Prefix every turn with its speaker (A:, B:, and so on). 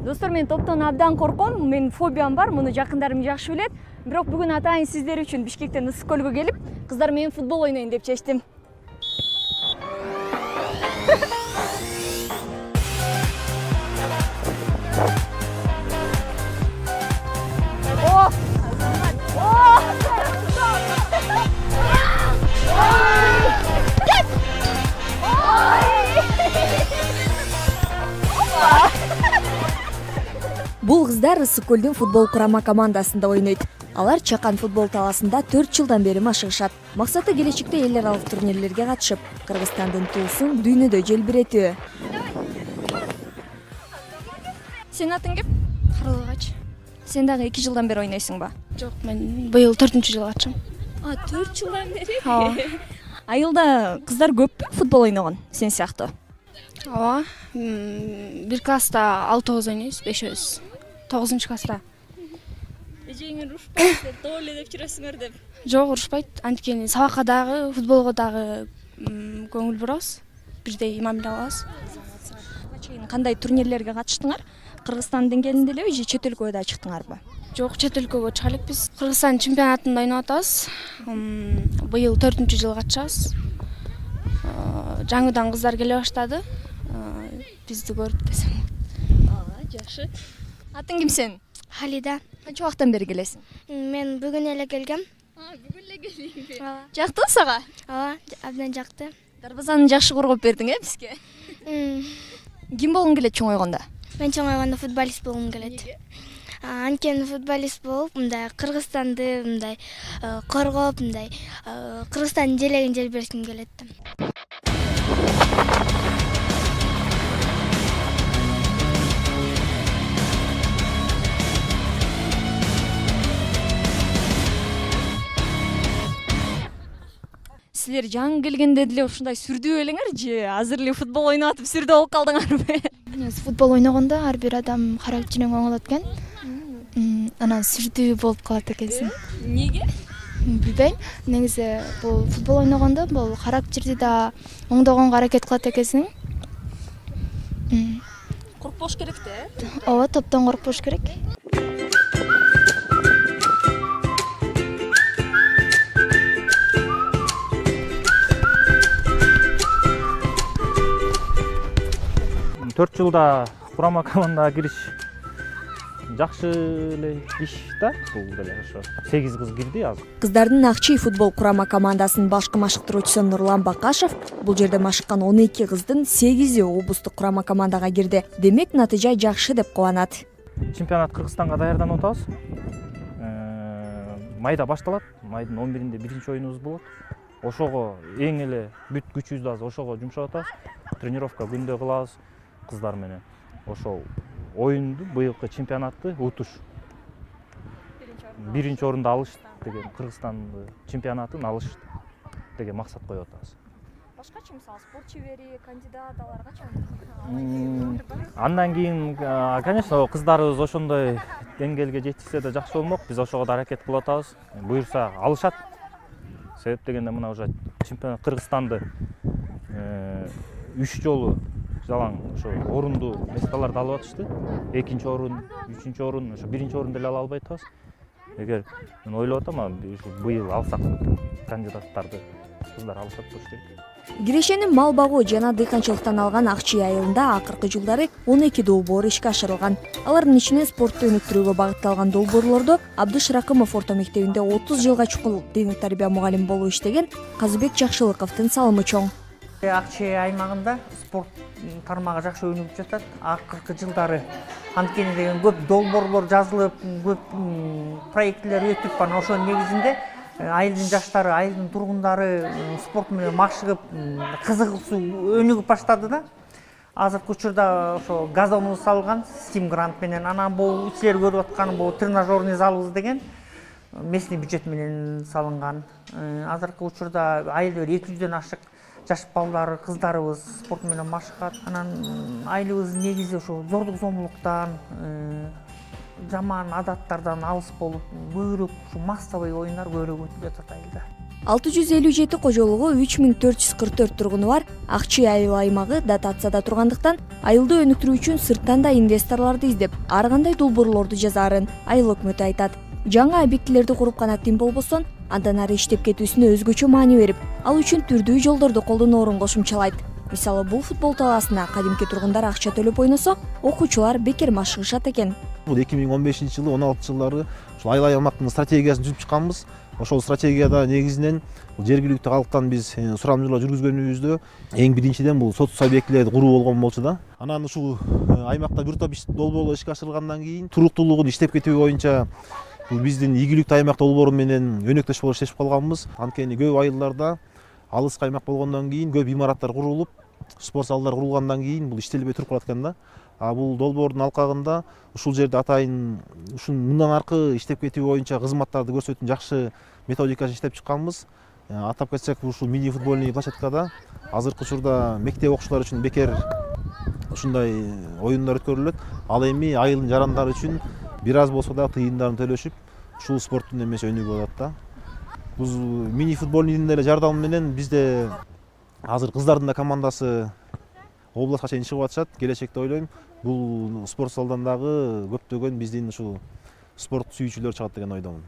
A: Достор, мен топтон абдан корком, мен фобиям бар, муну жакындарым жакшы билет. Бирок бүгүн атайын сиздер үчүн Бишкектен ысык көлгө келип, кыздар менен футбол ойнойн деп чечтим. Бул кыздар Ысык көлдүн футбол курама командасында ойнойт. Алар Чакан футбол талаасында 4 жылдан бери машыгышат. Максаты келечекте эл аралык турнирлерге катышып, Кыргызстандын туусун дүйнөдө желбиретүү. Сенин атың ким?
B: Карлыгач.
A: Сен дагы 2 жылдан бери ойнойсуңбу?
B: Жок, мен быйыл 4-жылга атышам.
A: 4 жылдан бери?
B: Ооба.
A: Айылда кыздар көппү футбол ойногон, сен сыяктуу?
B: Ооба. Бир класста 6-9 ойнойбуз, 5-өбүз. 9-класста.
A: Эжеңер урушпайбы, тоо эле деп жүрөсүңөр деп.
B: Жок, урушпайт. Анткени сабакка дагы, футболго дагы көңүл бурабыз. Бирдей мамиле кылабыз.
A: Кандай турнирлерге катыштыңар? Кыргызстан деңгээлинде элеби же чет өлкөгө да чыктыңарбы?
B: Жок, чет өлкөгө чыга элекпиз. Кыргызстан чемпионатында ойноп атабыз. Быйыл 4-жылга катышабыз. Жаңыдан кыздар келе баштады. Бизди көрүп десем.
A: Жакшы. Атың ким сен?
C: Халида.
A: Канча убактан бери келесиң?
C: Мен бүгүн эле келгем.
A: Бүгүн эле келдиңби?
C: Ооба.
A: Жактыбы сага?
C: Ооба, абдан жакты.
A: Дарбазаны жакшы коргоп бердиң, бизге? Ким болгуң келет чоңойгондо?
C: Мен чоңойгондо футболист болгум келет. Анткени футболист болуп, мындай Кыргызстанды мындай коргоп, мындай Кыргызстандын желегин желбиртким келет.
A: Силер жаңы келгенде деле ушундай сүрдүү элеңер же азыр эле футбол ойноп атып сүрдүү болуп калдыңарбы?
D: Футбол ойногондо ар бир адам характерине коңулат экен. Анан сүрдүү болуп калат экенсиң.
A: Неге?
D: Билбейм. Негизи бул футбол ойногондо бул характерди да оңдогонго аракет кылат экенсиң.
A: Коркпош керек да?
D: Ооба, топтон коркпош керек.
E: Төрт жылда курама командага кириш жакшы эле иш да. Бул деле ошо 8 кыз кирди азыр.
A: Кыздардын Акчий футбол курама командасынын башкы машыктыруучусу Нурлан Бакашев бул жерде машыккан 12 кыздын 8и облустук курама командага кирди. Демек, натыйжа жакшы деп кубанат.
E: Чемпионат Кыргызстанга даярданып атабыз. Майда башталат. Майдын 11-inde биринчи оюнубуз болот. Ошого эң эле бүт күчүбүздү азыр ошого жумшап атабыз. Тренировка күндө кылабыз кыздар менен. Ошол оюнду, быйылкы чемпионатты утуш. Биринчи орунду алыш деген, Кыргызстандын чемпионатын алыш деген максат коюп атабыз.
A: Башкачы мисалы спорт чебери, кандидат аларгачы?
E: Андан кийин, конечно, кыздарыбыз ошондой деңгээлге жетишсе да жакшы болмок. Биз ошого да аракет кылып атабыз. Буюрса алышат. Себеп дегенде мына уже чемпионат Кыргызстанды 3 жолу жалаң ошо орунду месталарды алып атышты. 2-нчи орун, 3-нчү орун, ошо 1-нчи орунду эле ала албай атабыз. Эгер мен ойлоп атам, быйыл алсак кандидаттарды кыздар алышат болуш керек.
A: Кирешенин мал багуу жана дыйканчылыктан алган Акчий айылында акыркы жылдары 12 долбоор ишке ашырылган. Алардын ичинен спортту өнүктүрүүгө багытталган долбоорлордо Абдыш Ракымов орто мектебинде 30 жылга чукул диний тарбия мугалими болуп иштеген Казыбек Жакшылыковдун салымы чоң.
F: Акчий аймагында спорт тармагы жакшы өнүгүп жатат. Акыркы жылдары анткени деген көп долбоорлор жазылып, көп проекттер өтүп, анан ошонун негизинде айылдын жаштары, айылдын тургундары спорт менен машыгып, кызыгуусу өнүгүп баштады да. Азыркы учурда ошо газонубуз салган, Steam грант менен. Анан бул силер көрүп аткан бул тренажерный залыбыз деген местный бюджет менен салынган. Азыркы учурда айылда 200дөн ашык жаш балдар, кыздарыбыз спорт менен машыгат. Анан айылыбыз негизи ошо зордук зомбулуктан, жаман адаттардан алыс болуп, көбүрөөк ушу массовый оюндар көбүрөөк өтүп жатат айылда.
A: 657 кожолугу 3444 тургуну бар Ак Чүй айыл аймагы дотацияда тургандыктан айылды өнүктүрүү үчүн сырттан да инвесторлорду издеп, ар кандай долбоорлорду жазаарын айыл өкмөтү айтат. Жаңа объектилерди куруп гана тим болбосо, андан ары иштеп кетүүсүнө өзгөчө маани берип, ал үчүн түрдүү жолдорду колдоноорун кошумчалайт. Мисалы, бул футбол талаасына кадимки тургундар акча төлөп ойносо, окуучулар бекер машыгышат экен.
G: Бул 2015-жылы, 16-жылдары ушул айыл аймактын стратегиясын түзүп чыкканбыз. Ошол стратегияда негизинен жергиликтүү калктан биз сурамжылоо жүргүзгөнүбүздө эң биринчиден бул сотсуз объектилерди куруу болгон болчу да. Анан ушул аймакта бир топ долбоорлор ишке ашырылгандан кийин туруктуулугун иштеп кетүү боюнча бул биздин ийгиликтүү аймак долбоору менен өнөктөш болуп иштешип калганбыз. Анткени көп айылдарда алыс аймак болгондон кийин көп имараттар курулуп, спорт залдары курулгандан кийин бул иштелбей туруп калат экен да. А бул долбоордун алкагында ушул жерде атайын мындан аркы иштеп кетүү боюнча кызматтарды көрсөтүүнүн жакшы методикасын иштеп чыкканбыз. Атап кетсек, ушул мини футбольный площадкада азыркы учурда мектеп окуучулары үчүн бекер ушундай оюндар өткөрүлөт. Ал эми айылдын жарандары үчүн бир аз болсо да тыйындарын төлөшүп, ушул спорттун эмеси өнүгүп атат да. Бул мини футбольныйдын эле жардамы менен бизде азыр кыздардын да командасы областка чейин чыгып атышат. Келечекте ойлойм, бул спорт залдан дагы көптөгөн биздин ушул спорт сүйүүчүлөр чыгат деген ойдомун.